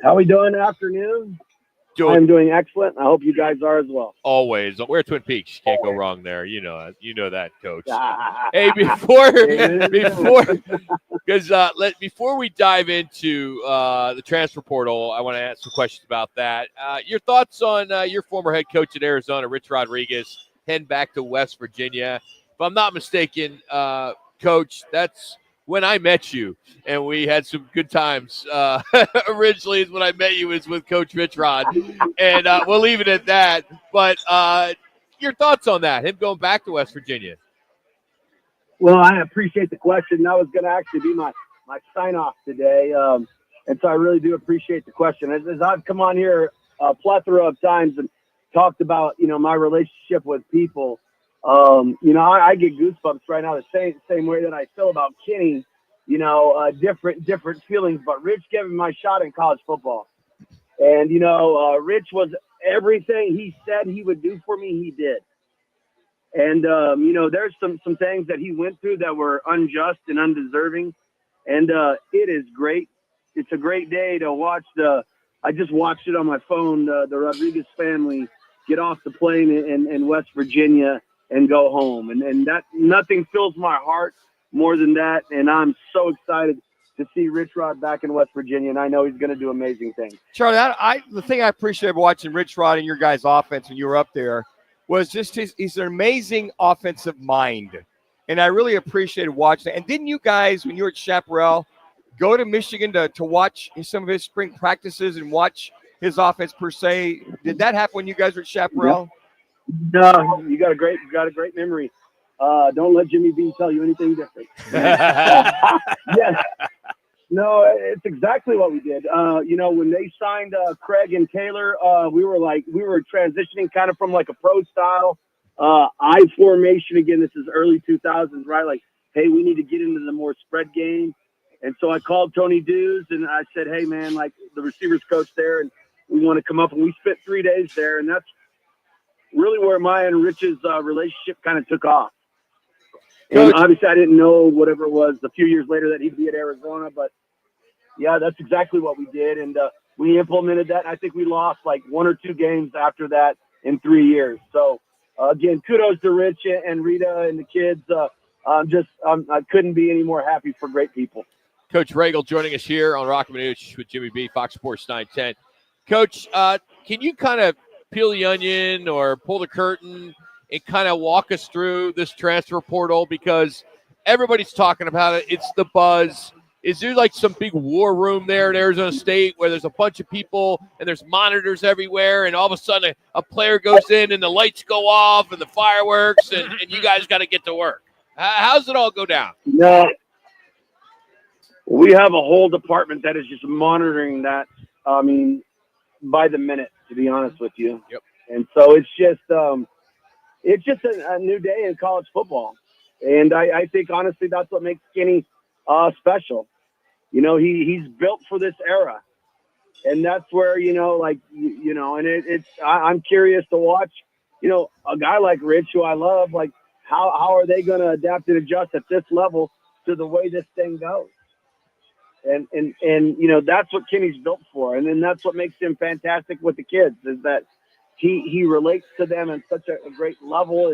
How we doing? Afternoon. I'm doing excellent. I hope you guys are as well. Always. We're at Twin Peaks. Can't go wrong there. You know that, Coach. Hey, before we dive into the transfer portal, I want to ask some questions about that. Your thoughts on your former head coach at Arizona, Rich Rodriguez, heading back to West Virginia. If I'm not mistaken, Coach, that's when I met you, and we had some good times. Originally, is when I met you was with Coach Rich Rod, and we'll leave it at that. But your thoughts on that, him going back to West Virginia? Well, I appreciate the question. That was going to actually be my sign-off today, and so I really do appreciate the question. As I've come on here a plethora of times and talked about, my relationship with people, I get goosebumps right now the same way that I feel about Kenny, different feelings. But Rich gave me my shot in college football. And, Rich was everything he said he would do for me, he did. And, there's some things that he went through that were unjust and undeserving. And it is great. It's a great day to watch I just watched it on my phone, the Rodriguez family get off the plane in West Virginia and go home. And that nothing fills my heart more than that. And I'm so excited to see Rich Rod back in West Virginia, and I know he's going to do amazing things. Charlie, the thing I appreciated watching Rich Rod and your guys' offense when you were up there was just he's an amazing offensive mind. And I really appreciated watching it. And didn't you guys, when you were at Chaparral, go to Michigan to watch some of his spring practices and watch his offense per se? Did that happen when you guys were at Chaparral? No, you got a great memory. Don't let Jimmy B tell you anything different. Yes. No, it's exactly what we did. When they signed Craig and Taylor, we were transitioning kind of from like a pro style I formation. Again, this is early 2000s, right? Like, hey, we need to get into the more spread game. And so I called Tony Dews and I said, hey, man, like the receivers coach there, and we want to come up. And we spent 3 days there. And that's really where my and Rich's relationship kind of took off. And obviously I didn't know whatever it was a few years later that he'd be at Arizona, but yeah, that's exactly what we did. And we implemented that. I think we lost like 1 or 2 games after that in 3 years. So again, kudos to Rich and Rita and the kids. I couldn't be any more happy for great people. Coach Ragle joining us here on Rock Minuch with Jimmy B, Fox Sports 910. Coach, can you kind of peel the onion or pull the curtain and kind of walk us through this transfer portal? Because everybody's talking about it. It's the buzz. Is there like some big war room there at Arizona State where there's a bunch of people and there's monitors everywhere and all of a sudden a player goes in and the lights go off and the fireworks and you guys got to get to work? How's it all go down? No, we have a whole department that is just monitoring that. I mean, by the minute, to be honest with you. Yep. And so it's just a new day in college football. And I think, honestly, that's what makes Kenny special. He's built for this era. And that's where, I'm curious to watch, a guy like Rich, who I love, like, how are they going to adapt and adjust at this level to the way this thing goes? And that's what Kenny's built for. And then that's what makes him fantastic with the kids, is that he relates to them at such a great level,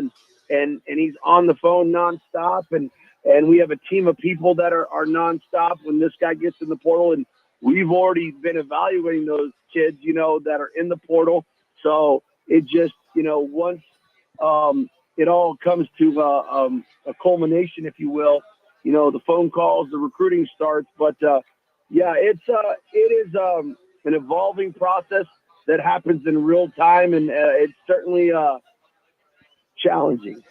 and he's on the phone nonstop. And we have a team of people that are nonstop when this guy gets in the portal. And we've already been evaluating those kids, that are in the portal. So it just, once it all comes to a culmination, if you will, the phone calls, the recruiting starts. But it is an evolving process that happens in real time, and it's certainly challenging.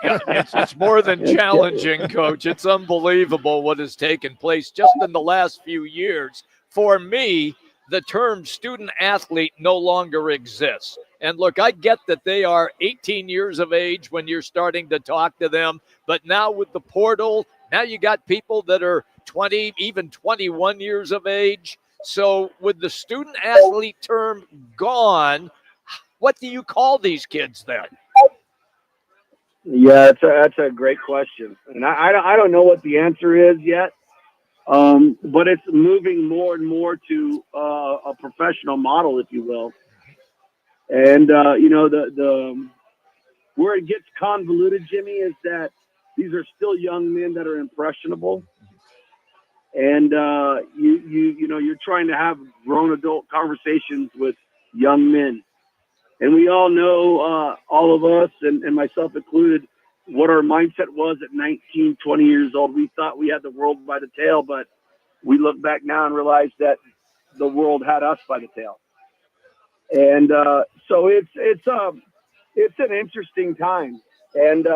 Yeah, it's more than challenging, Coach. It's unbelievable what has taken place just in the last few years. For me, the term student athlete no longer exists. And look, I get that they are 18 years of age when you're starting to talk to them. But now with the portal, now you got people that are 20, even 21 years of age. So with the student athlete term gone, what do you call these kids then? Yeah, that's a great question. And I don't know what the answer is yet. But it's moving more and more to a professional model, if you will. And the where it gets convoluted, Jimmy, is that these are still young men that are impressionable, and you're trying to have grown adult conversations with young men. And we all know, all of us, and myself included, what our mindset was at 19, 20 years old. We thought we had the world by the tail, but we look back now and realize that the world had us by the tail. And so it's an interesting time. And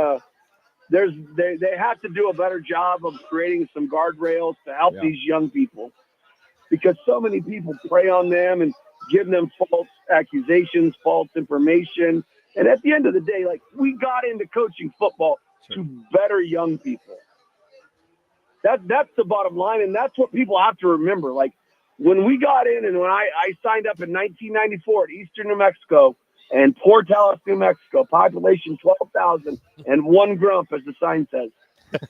they have to do a better job of creating some guardrails to help these young people, because so many people prey on them and give them false accusations, false information. And at the end of the day, like, we got into coaching football to better young people. That's the bottom line. And that's what people have to remember. Like, when we got in and when I signed up in 1994 at Eastern New Mexico and Port Tallis, New Mexico, population 12,000 and one grump, as the sign says.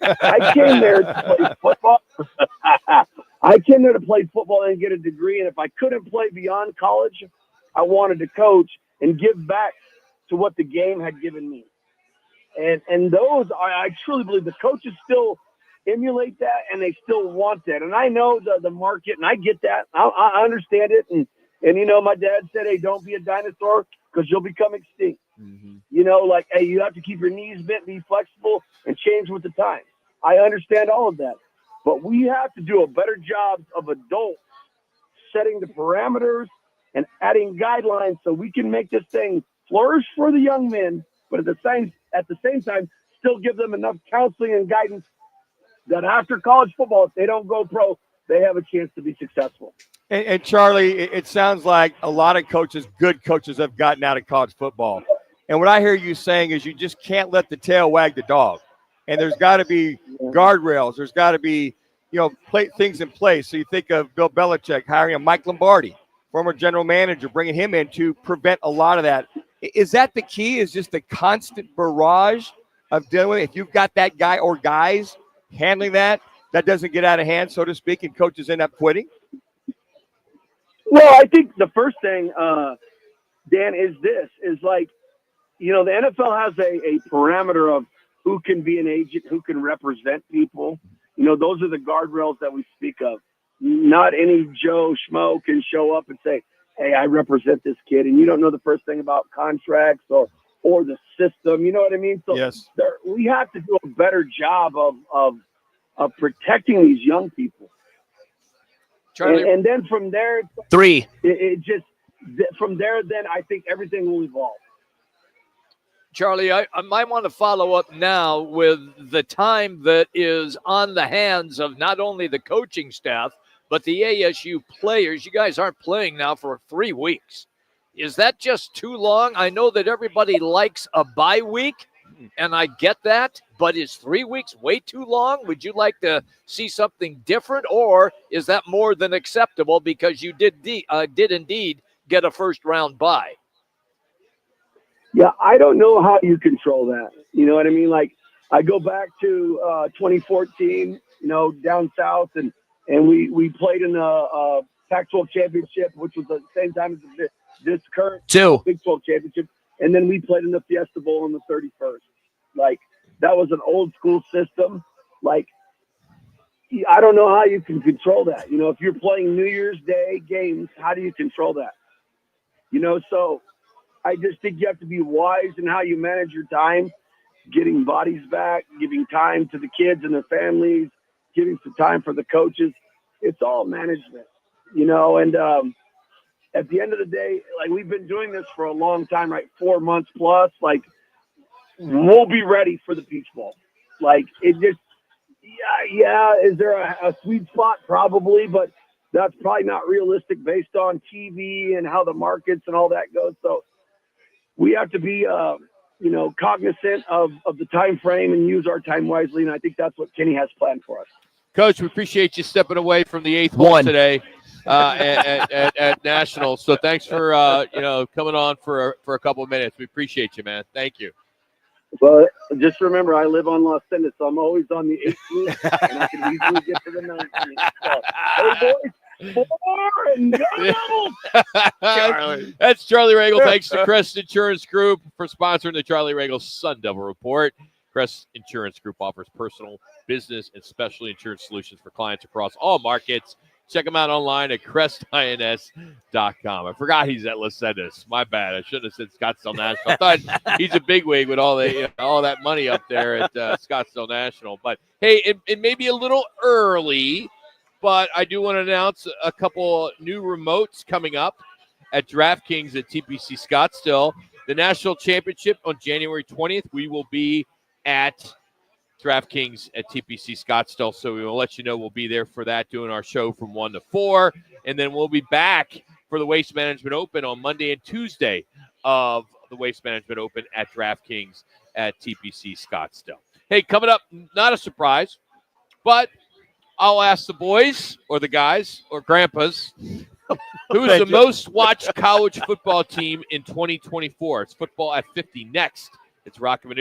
I came there to play football. I came there to play football and get a degree. And if I couldn't play beyond college, I wanted to coach and give back to what the game had given me. And those are, I truly believe the coaches still emulate that and they still want that. And I know the market, and I get that. I understand it. And my dad said, hey, don't be a dinosaur because you'll become extinct. Mm-hmm. Like, hey, you have to keep your knees bent, be flexible, and change with the times. I understand all of that. But we have to do a better job of adults setting the parameters and adding guidelines so we can make this thing flourish for the young men, but at the same time, still give them enough counseling and guidance that after college football, if they don't go pro, they have a chance to be successful. And Charlie, it sounds like a lot of coaches, good coaches, have gotten out of college football. And what I hear you saying is you just can't let the tail wag the dog. And there's got to be guardrails. There's got to be, things in place. So you think of Bill Belichick hiring a Mike Lombardi, former general manager, bringing him in to prevent a lot of that. Is that the key? Is just the constant barrage of dealing with it? If you've got that guy or guys handling that doesn't get out of hand, so to speak, and coaches end up quitting? Well, I think the first thing, Dan, is like, the NFL has a parameter of who can be an agent, who can represent people. Those are the guardrails that we speak of. Not any Joe Schmo can show up and say, hey, I represent this kid. And you don't know the first thing about contracts or the system. You know what I mean? So yes, we have to do a better job of protecting these young people. Charlie, and then from there, from there, then I think everything will evolve. Charlie, I might want to follow up now with the time that is on the hands of not only the coaching staff, but the ASU players. You guys aren't playing now for 3 weeks. Is that just too long? I know that everybody likes a bye week, and I get that, but is 3 weeks way too long? Would you like to see something different, or is that more than acceptable because you did indeed get a first-round bye? Yeah, I don't know how you control that. You know what I mean? Like, I go back to 2014, down south, and we played in the Pac-12 championship, which was at the same time as this current Big 12 championship, and then we played in the Fiesta Bowl on the 31st. Like, that was an old school system. Like, I don't know how you can control that. If you're playing New Year's Day games, how do you control that? So I just think you have to be wise in how you manage your time, getting bodies back, giving time to the kids and their families, giving some time for the coaches. It's all management, and at the end of the day, like, we've been doing this for a long time, right? 4 months plus. Like, we'll be ready for the Peach Bowl. Like, it just, is there a sweet spot? Probably, but that's probably not realistic based on TV and how the markets and all that goes. So we have to be, cognizant of the time frame and use our time wisely. And I think that's what Kenny has planned for us. Coach, we appreciate you stepping away from the 8th hole today at Nationals. So thanks for coming on for a couple of minutes. We appreciate you, man. Thank you. Well, just remember, I live on Los Angeles, so I'm always on the 18th, and I can easily get to the 19th. So, hey, boys, 4 and go! Charlie. That's Charlie Ragle. Thanks to Crest Insurance Group for sponsoring the Charlie Ragle Sun Devil Report. Crest Insurance Group offers personal, business, and specialty insurance solutions for clients across all markets. Check them out online at crestins.com. I forgot he's at Los Angeles. My bad. I shouldn't have said Scottsdale National. I thought he's a bigwig with all that money up there at Scottsdale National. But hey, it may be a little early, but I do want to announce a couple new remotes coming up at DraftKings at TPC Scottsdale. The National Championship on January 20th. We will be at DraftKings at TPC Scottsdale. So we will let you know we'll be there for that, doing our show from 1 to 4. And then we'll be back for the Waste Management Open on Monday and Tuesday of the Waste Management Open at DraftKings at TPC Scottsdale. Hey, coming up, not a surprise, but I'll ask the boys or the guys or grandpas, who's the most watched college football team in 2024? It's Football at 50 next. It's Rock